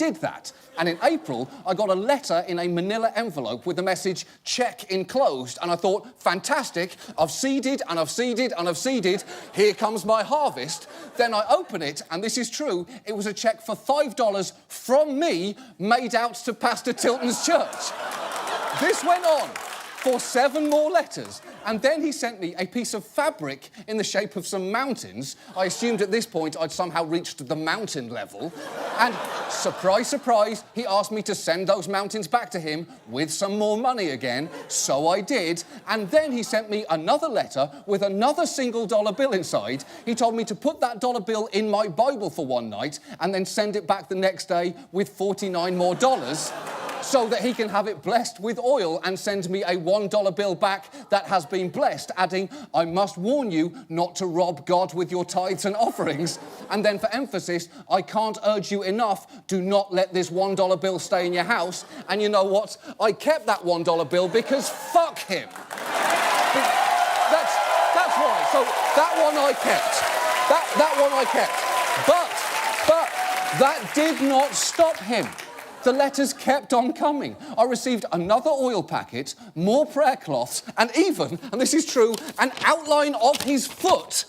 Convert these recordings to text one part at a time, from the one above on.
did that. And in April, I got a letter in a manila envelope with the message, check enclosed. And I thought, fantastic, I've seeded and I've seeded and I've seeded. Here comes my harvest. Then I open it, and this is true, it was a check for $5 from me made out to Pastor Tilton's church. This went on for 7 more letters, and then he sent me a piece of fabric in the shape of some mountains. I assumed at this point I'd somehow reached the mountain level, and surprise, surprise, he asked me to send those mountains back to him with some more money again, so I did, and then he sent me another letter with another single dollar bill inside. He told me to put that dollar bill in my Bible for one night and then send it back the next day with 49 more dollars, so that he can have it blessed with oil and send me a $1 bill back that has been blessed, adding, I must warn you not to rob God with your tithes and offerings. And then for emphasis, I can't urge you enough, do not let this $1 bill stay in your house. And you know what? I kept that $1 bill because fuck him. That's why. So that one I kept. That one I kept. But that did not stop him. The letters kept on coming. I received another oil packet, more prayer cloths, and even, and this is true, an outline of his foot,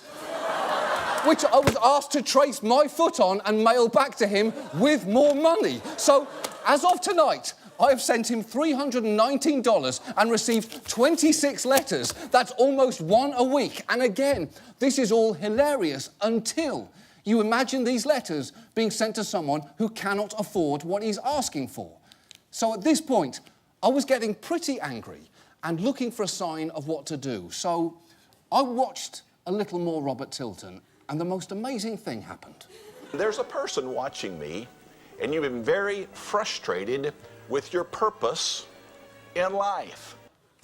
which I was asked to trace my foot on and mail back to him with more money. So, as of tonight, I have sent him $319 and received 26 letters. That's almost 1 a week. And again, this is all hilarious until you imagine these letters being sent to someone who cannot afford what he's asking for. So at this point, I was getting pretty angry and looking for a sign of what to do. So I watched a little more Robert Tilton, and the most amazing thing happened. There's a person watching me, and you've been very frustrated with your purpose in life.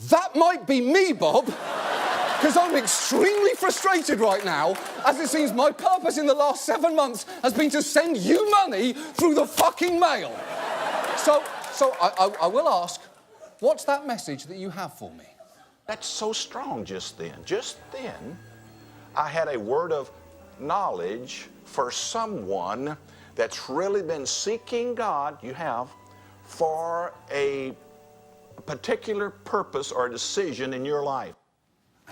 That might be me, Bob, because I'm extremely frustrated right now, as it seems my purpose in the last 7 months has been to send you money through the fucking mail. So I will ask, what's that message that you have for me? That's so strong just then. Just then, I had a word of knowledge for someone that's really been seeking God, you have, for a particular purpose or decision in your life.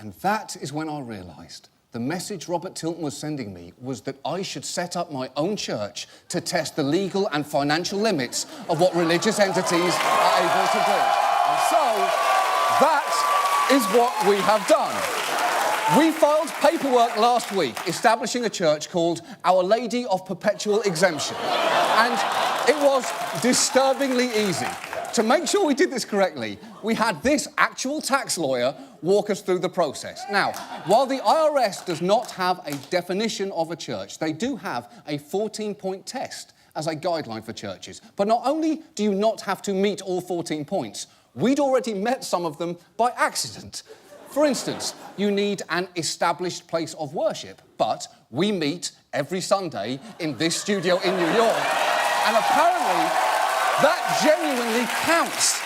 And that is when I realised the message Robert Tilton was sending me was that I should set up my own church to test the legal and financial limits of what religious entities are able to do. And so, that is what we have done. We filed paperwork last week establishing a church called Our Lady of Perpetual Exemption. And it was disturbingly easy. To make sure we did this correctly, we had this actual tax lawyer walk us through the process. Now, while the IRS does not have a definition of a church, they do have a 14-point test as a guideline for churches. But not only do you not have to meet all 14 points, we'd already met some of them by accident. For instance, you need an established place of worship, but we meet every Sunday in this studio in New York, and apparently that genuinely counts.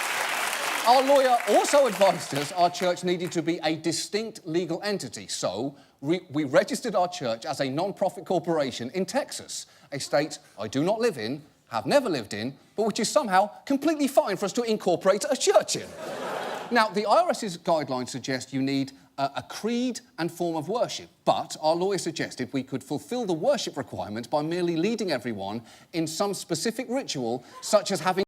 Our lawyer also advised us our church needed to be a distinct legal entity, so we registered our church as a non-profit corporation in Texas, a state I do not live in, have never lived in, but which is somehow completely fine for us to incorporate a church in. Now, the IRS's guidelines suggest you need a creed and form of worship, but our lawyer suggested we could fulfill the worship requirement by merely leading everyone in some specific ritual, such as having